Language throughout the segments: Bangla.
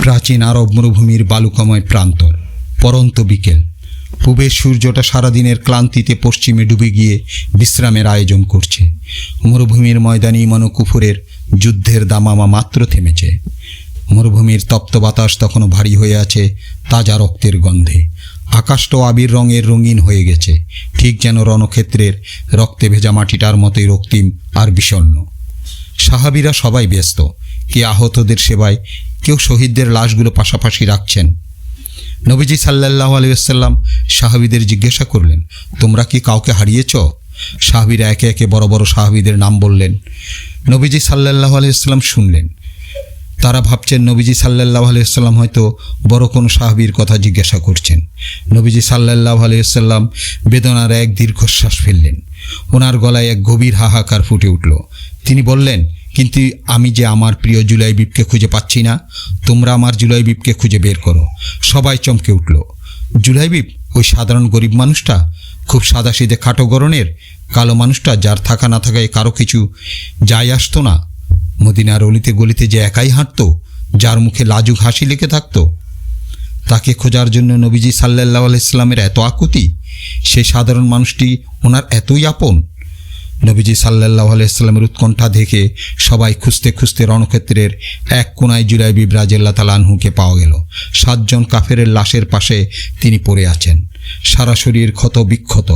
প্রাচীন আরব মরুভূমির বালুকাময় প্রান্তর, পরন্ত বিকেল। পূবের সূর্যটা সারাদিনের ক্লান্তিতে পশ্চিমে ডুবে গিয়ে বিশ্রামের আয়োজন করছে। মরুভূমির ময়দানে ইমান ও কুফুরের যুদ্ধের দামামা মাত্র থেমেছে। মরুভূমির তপ্ত বাতাস তখনও ভারী হয়ে আছে তাজা রক্তের গন্ধে। আকাশটাও আবির রঙের রঙিন হয়ে গেছে, ঠিক যেন রণক্ষেত্রের রক্তে ভেজা মাটিটার মতোই রক্তিম আর বিষণ্ণ। সাহাবীরা সবাই ব্যস্ত, কে আহতদের সেবায়, কেউ শহীদদের লাশগুলো পাশাপাশি রাখছেন। নবীজি সাল্লাল্লাহু আলাইহি ওয়াসাল্লাম সাহাবীদের জিজ্ঞাসা করলেন, তোমরা কি কাউকে হারিয়েছ? সাহাবীরা একে একে বড় বড় সাহাবীদের নাম বললেন। নবীজি সাল্লাল্লাহু আলাইহি ওয়াসাল্লাম শুনলেন। তারা ভাবছেন নবীজি সাল্লাল্লাহু আলাইহি ওয়াসাল্লাম হয়তো বড় কোনো সাহাবীর কথা জিজ্ঞাসা করছেন। নবীজি সাল্লাল্লাহু আলাইহি ওয়াসাল্লাম বেদনার এক দীর্ঘশ্বাস ফেললেন। ওনার গলায় এক গভীর হাহাকার ফুটে উঠল। তিনি বললেন, কিন্তু আমি যে আমার প্রিয় জুলাইবিবকে খুঁজে পাচ্ছি না। তোমরা আমার জুলাইবিবকে খুঁজে বের করো। সবাই চমকে উঠল। জুলাইবিব ওই সাধারণ গরিব মানুষটা, খুব সাদাসিধে খাটো গড়নের কালো মানুষটা, যার থাকা না থাকায় কারো কিছু যায় আসতো না, মদিনার অলিতে গলিতে যে একাই হাঁটতো, যার মুখে লাজুক হাসি লেগে থাকতো। তাকে খোঁজার জন্য নবীজি সাল্লাল্লাহু আলাইহি ওয়াসাল্লামের এত আকুতি, সেই সাধারণ মানুষটি ওনার এতই আপন। নবীজি সাল্লাল্লাহু আলাইহি ওয়াসাল্লামের উৎকণ্ঠা দেখে সবাই খুঁজতে খুঁজতে রণক্ষেত্রের এক কোনায় জুলাইবিব রাদিয়াল্লাহু তাআলা আনহুকে পাওয়া গেল। 7 জন কাফেরের লাশের পাশে তিনি পড়ে আছেন, সারা শরীর ক্ষত বিক্ষত।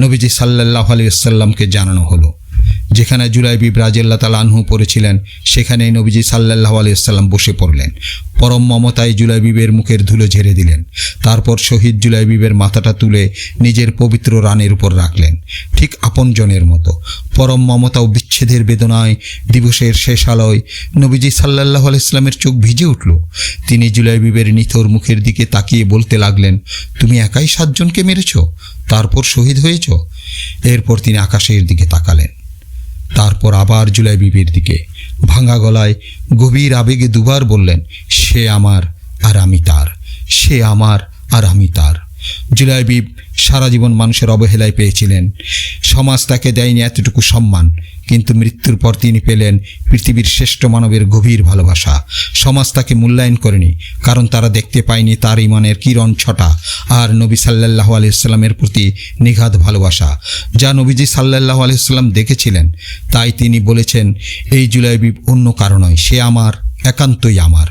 নবীজি সাল্লাল্লাহু আলাইহি ওয়াসাল্লামকে জানানো হলো, যেখানে জুলাইবিব রাদিয়াল্লাহু তাআলা আনহু পড়েছিলেন সেখানেই নবীজি সাল্লাল্লাহু আলাইহি ওয়াসাল্লাম বসে পড়লেন। পরম মমতায় জুলাইবিবের মুখের ধুলো ঝেড়ে দিলেন। তারপর শহীদ জুলাইবিবের মাথাটা তুলে নিজের পবিত্র রানের উপর রাখলেন, ঠিক আপনজনের মতো। পরম মমতা ও বিচ্ছেদের বেদনায় দিবসের শেষ আলোয় নবীজি সাল্লাল্লাহু আলাইহি ওয়াসাল্লামের চোখ ভিজে উঠল। তিনি জুলাইবিবের নিথর মুখের দিকে তাকিয়ে বলতে লাগলেন, তুমি একাই 7 জনকে মেরেছ, তারপর শহীদ হয়েছ? এরপর তিনি আকাশের দিকে তাকালেন, তারপর আবার জুলাইবিবের দিকে ভাঙা গলায় গভীর আবেগে দুবার বললেন, সে আমার আর আমি তার, সে আমার আর আমি তার। জুলাইবিব সারা জীবন মানুষের অবহেলায় পেয়েছিলেন। সমাজ তাকে দেয়নি এতটুকু সম্মান, কিন্তু মৃত্যুর পর তিনি পেলেন পৃথিবীর শ্রেষ্ঠ মানবের গভীর ভালোবাসা। সমাজ তাকে মূল্যায়ন করেনি, কারণ তারা দেখতে পায়নি তার ঈমানের কিরণ ছটা আর নবী সাল্লাল্লাহু আলাইহি ওয়াসাল্লামের প্রতি নিগাদ ভালোবাসা, যা নবীজি সাল্লাল্লাহু আলাইহি ওয়াসাল্লাম দেখেছিলেন। তাই তিনি বলেছেন, এই জুলাইবিব অন্য কারো নয়, সে আমার, একান্তই আমার।